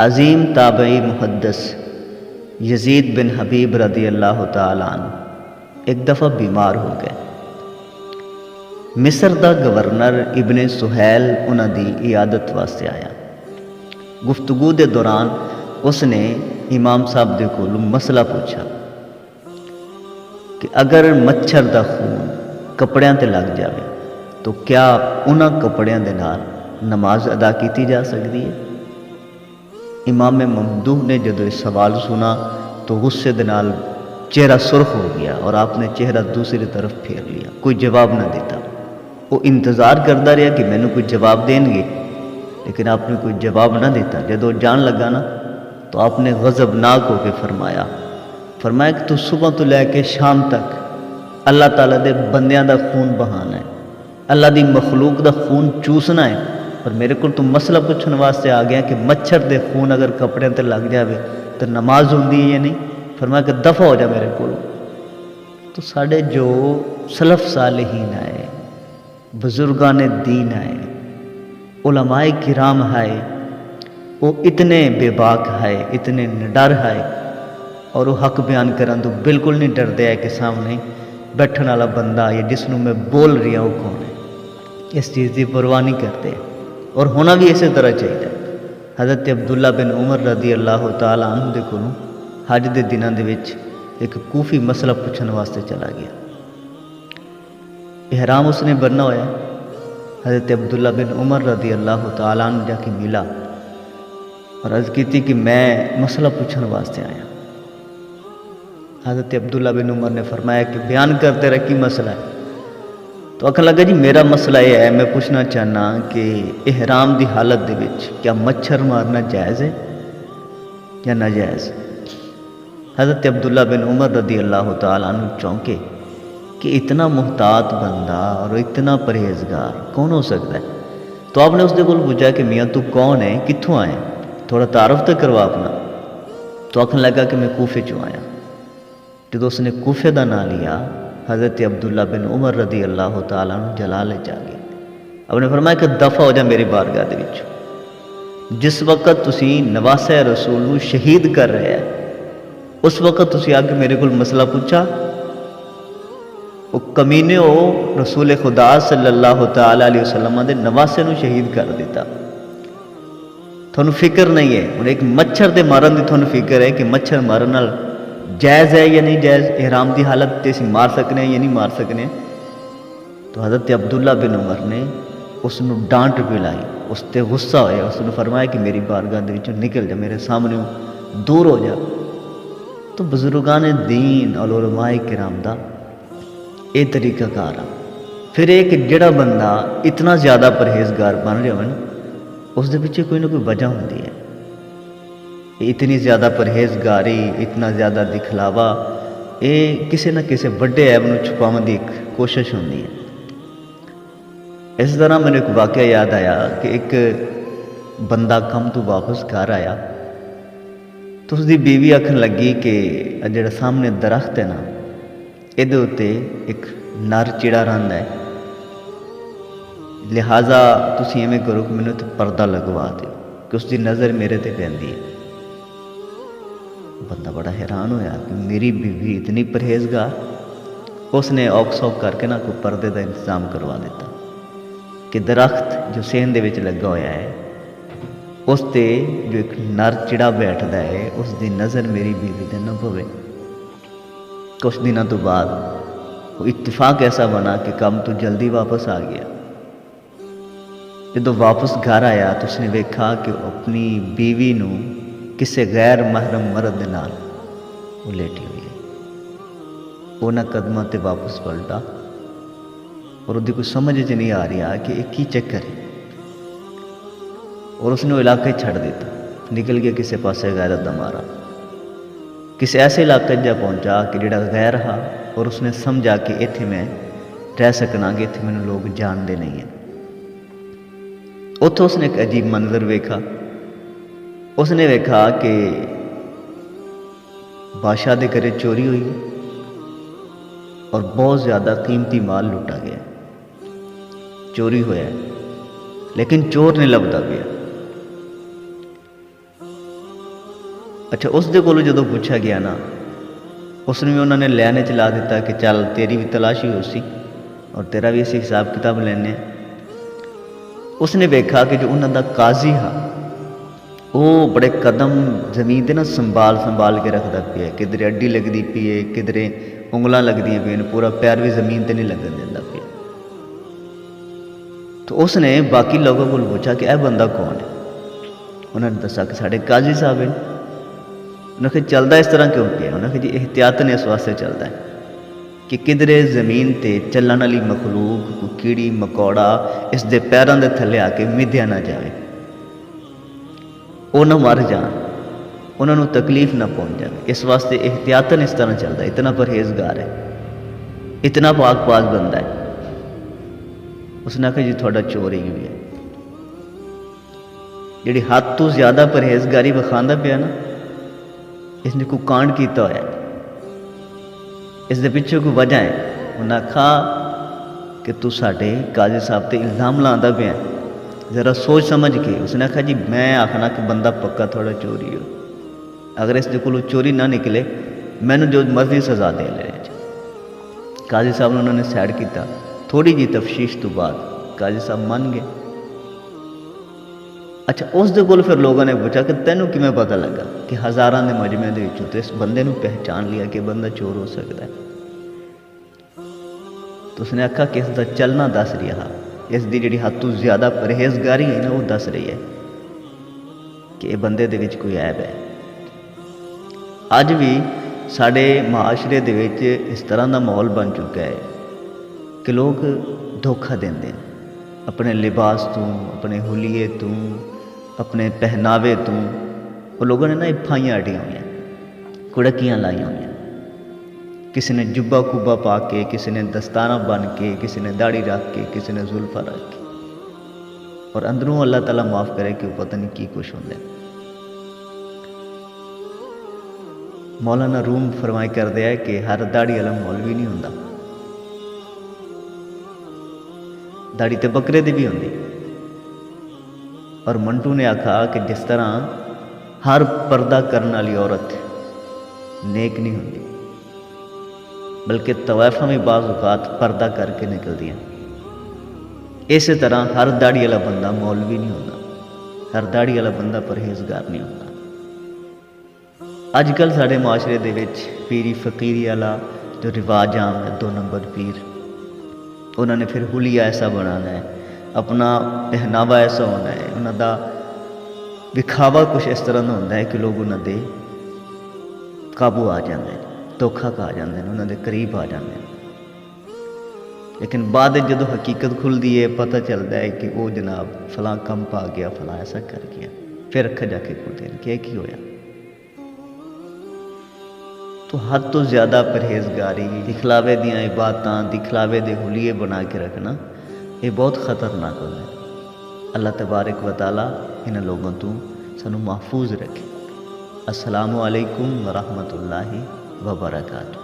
अज़ीम Tabei मुहद्दिस Yazid बिन हबीब रदी अल्लाह तआला अन्हु एक दफ़ा बीमार हो गए। मिस्र का गवर्नर इब्ने सुहैल उन्होंने इयादत वास्ते आया। गुफ्तगू के दौरान उसने इमाम साहब के कोलों मसला पूछा कि अगर मच्छर का खून कपड़ियां ते लग जाए तो क्या उन्होंने कपड़ियां दे नाल नमाज अदा की जा सकती है। इमाम ममदूह ने जदों इस सवाल सुना तो गुस्से के नाल चेहरा सुर्ख हो गया और आपने चेहरा दूसरी तरफ फेर लिया, कोई जवाब ना दिता। वो इंतज़ार करता रहा कि मैनू कोई जवाब देंगे, लेकिन आपने कोई जवाब ना दिता। जदों जान लगा ना तो आपने गज़बनाक होकर फरमाया कि तू सुबह तो लैके शाम तक अल्लाह ताला दे बंदियां दा खून बहाना है, अल्लाह दी मखलूक दा खून चूसना है, और मेरे को तू मसला पूछने वास्ते आ गया कि मच्छर दे खून अगर कपड़े ते लग जाए तो नमाज होंदी है या नहीं। फरमाया कि दफ़ा हो जा मेरे को। तो साढ़े जो सलफ सालिहीन आए, बुजुर्गान दीन आए, उलमाए किराम आए, वो इतने बेबाक है, इतने निडर है, और वो हक बयान करन तो बिल्कुल नहीं डरते है कि सामने बैठने वाला बंदा या जिसनों मैं बोल रही हूँ वो कौन है। इस चीज़ की परवाह नहीं करते, और होना भी इस तरह चाहिए। हज़रत अब्दुल्ला बिन उमर रदी अल्लाह तआला अन्हु दे कोलों हज के दिनों के एक कूफी मसला पूछने वास्ते चला गया। इहराम उसने बनना होया। हज़रत अब्दुल्ला बिन उमर रदी अल्लाह तआला अन्हु जाके मिला और अर्ज़ की कि मैं मसला पूछने वास्ते आया। हज़रत अब्दुल्ला बिन उमर ने फरमाया कि बयान करते रहे कि मसला है। तो आखन लगा जी मेरा मसला यह है, मैं पूछना चाहना कि इहराम की हालत दे विच क्या मच्छर मारना जायज़ है या नाजायज़। हज़रत अब्दुल्ला बिन उमर रदी अल्लाह तआला अन्हु चौंके कि इतना मुहतात बंदा और इतना परहेजगार कौन हो सकता है। तो आपने उसके कोल पूछा कि मियाँ तू कौन है, कित्थों आए, थोड़ा तारुफ तो करवा अपना। तो आखन लगा कि मैं कूफे चो आया। जो उसने कूफे का नाम लिया, हज़रत अब्दुल्ला बिन उमर रदी अल्लाह तआला अन्हु जलाल च आ गए। आपने फरमाया कि दफ़ा हो जा मेरी बारगाह दे विच। जिस वक्त तुसी नवासे रसूल नूं शहीद कर रहे हैं उस वक्त तुसी आके मेरे को मसला पूछा। वो कमीने हो रसूल खुदा सल्लल्लाहु तआला अलैहि वसल्लम दे नवासे नूं शहीद कर दिता। थोनू फिक्र नहीं है, और एक मच्छर के मारन की थोनू फिक्र है कि मच्छर मारन नाल जायज़ है या नहीं जायज़, इहराम की हालत ते असीं मार सकने या नहीं मार सकने। तो हज़रत अब्दुल्ला बिन उमर ने उसनूं डांट पिलाई, उस ते गुस्सा होया, उसने फरमाया कि मेरी बारगाह दे विचों निकल जा, मेरे सामने दूर हो जा। तो बुजुर्गान दीन और उलमाए किराम दा ये तरीकाकार आ। फिर एक जिहड़ा बंदा इतना ज़्यादा परहेजगार बन रहा हो उस दे पिछे कोई ना कोई वजह होंदी है। इतनी ज़्यादा परहेजगारी, इतना ज़्यादा दिखलावा, ये किसी न किसी बड़े ऐब नूं छुपाने की एक कोशिश होंदी है। इस तरह मैंने एक वाक़या याद आया कि एक बंदा कम तो वापस घर आया तो उसकी बीवी आखन लगी कि जिहड़ा सामने दरख्त है ना, इहदे उत्ते एक नर चिड़ा रहिंदा है, लिहाजा तुसीं इवें करो कि मैनूं इत्थे पर्दा लगवा दो कि उसकी नज़र मेरे ते पैंदी है। बंदा बड़ा हैरान होया कि मेरी बीवी इतनी परहेजगार। उसने औख सौख करके ना कोई पर्दे का इंतजाम करवा दिता कि दरख्त जो सेहन दे विच लगा होया है उस ते जो एक नर चिड़ा बैठता है उसकी नज़र मेरी बीवी ते न पवे। कुछ दिनों तो बाद वो इत्तिफाक ऐसा बना कि कम तो जल्दी वापस आ गया। जो वापस घर आया तो उसने वेखा कि अपनी बीवी नूं किसी गैर महरम मर्द दे नाल वो लेटी हुई है। उन्होंने कदमों ते वापस पलटा और उसकी कोई समझ च नहीं आ रहा कि एक ही चक्कर है, और उसने वो इलाका छड़ दिता, निकल गया किसी पासे गैरत दा मारा, किसी ऐसे इलाके जा पहुंचा कि जिहड़ा गैर हा, और उसने समझा कि इत्थे मैं रह सकना कि इत्थे मैनूं लोग जानते नहीं हैं। उत्थों उसने एक अजीब मंजर वेखा। उसने वेखा कि बादशाह के घरे चोरी हुई है और बहुत ज़्यादा कीमती माल लुटा गया। चोरी होया है लेकिन चोर नहीं लभदा पिया। अच्छा, उसके कोलों जो पूछा गया ना, उसने भी उन्होंने लैने च ला दिता कि चल तेरी भी तलाशी हो सी और तेरा भी असी हिसाब किताब लैने। उसने वेखा कि जो उन्होंने काजी हाँ वो बड़े कदम जमीन से ना संभाल संभाल के रखता पिया, किधरे अड्डी लगती पी है, किधरे उंगलां लगदी पिया, पूरा पैर भी जमीन से नहीं लगन देता पिया। तो उसने बाकी लोगों को पूछा कि यह बंदा कौन है। उन्होंने दसा कि साढ़े काजी साहब हैं। उन्हें चलता इस तरह क्यों पिया? उन्हें जी एहतियातन इस वास्ते चलता है कि किधरे जमीन पर चलने वाली मखलूक कोई कीड़ी मकौड़ा इसके पैरों के थले आके मिध्या ना जाए, वो ना मर जाए, उन्होंने तकलीफ ना पहुँच जाए। इस वास्ते एहतियातन इस तरह चलता है। इतना परहेजगार है, इतना पाक पाक बंदा है। उसने आखिया जी थोड़ा चोर ही हुई है। जी हद तो ज़्यादा परहेजगारी विखांदा पिया ना, इसने कोई कांड किया होया, इसके पिछे कोई वजह है। उन्हें आखा कि तू साढ़े काजी साहब से इल्ज़ाम लाता पिया, ज़रा सोच समझ के। उसने आखा जी मैं आखना कि बंदा पक्का थोड़ा चोरी हो, अगर इसके को चोरी ना निकले मैंने जो मर्जी सज़ा दे ले। काजी साहब ने उन्होंने सैड किया। थोड़ी जी तफशीश तो बाद काजी साहब मान गए। अच्छा, उसके कोल फिर लोगों ने पूछा कि तेनों किमें पता लगा कि हज़ारां के मजमे के विचों तो इस बंदे नूं पहचान लिया कि बंदा चोर हो सकता है। तो उसने आखा कि इसका चलना दस रहा, इसकी जी हद तो ज़्यादा परहेजगारी है ना वो दस रही है कि ये बंदे दे विच कोई ऐब है। अज भी साढ़े माशरे दे विच इस तरह का माहौल बन चुका है कि लोग धोखा देंगे अपने लिबास तू, अपने हुलीए तू, अपने पहनावे तू। वो लोगों ने ना इफाइयाँ अड्डियां हुई, कुड़कियाँ लाई हुई। किसी ने जुब्बा कुब्बा पा के, किसी ने दस्ताना बन के, किसी ने दाढ़ी रख के, किसी ने जुल्फा रख के, और अंदरों अल्लाह ताला माफ़ करे कि पता नहीं की कुछ होंगे। मौलाना रूम फरमाई कर दिया है कि हर दाढ़ी वाला मौलवी नहीं होंदा, दाढ़ी तो बकरे दी भी होंगी। और मंटू ने आखा कि जिस तरह हर पर्दा करने वाली औरत नेक नहीं होंगी, बल्कि तवायफा में बाज़ औक़ात पर्दा करके निकलदियाँ। इस तरह हर दाढ़ी वाला बंदा मौलवी नहीं होता, हर दाढ़ी वाला बंदा परहेजगार नहीं होता। अजकल साढ़े माशरे दे विच पीरी फकीरी वाला जो रिवाज आम है, 2 नंबर पीर, उन्होंने फिर हुलिया ऐसा बनाना है, अपना पहनावा ऐसा होना है, उन्होंने विखावा कुछ इस तरह का होता है कि लोग उन्होंने काबू आ जाते हैं, धोखा खा जाते हैं, उन्होंने करीब आ जाते हैं। लेकिन बाद जो हकीकत खुलती है पता चलता है कि वो जनाब फलां कम पा गया, फलां ऐसा कर गया। फिर अखा जाके खुलते हैं क्या की होया। तो हद तो ज़्यादा परहेजगारी, दिखलावे दियाँ इबादतां, दिखलावे दे हुलिये बना के रखना, ये बहुत ख़तरनाक होता है। अल्लाह तबारक व तआला इन लोगों तो सानू महफूज रखे। अस्सलामु अलैकुम व रहमतुल्लाहि व बरकातुहू।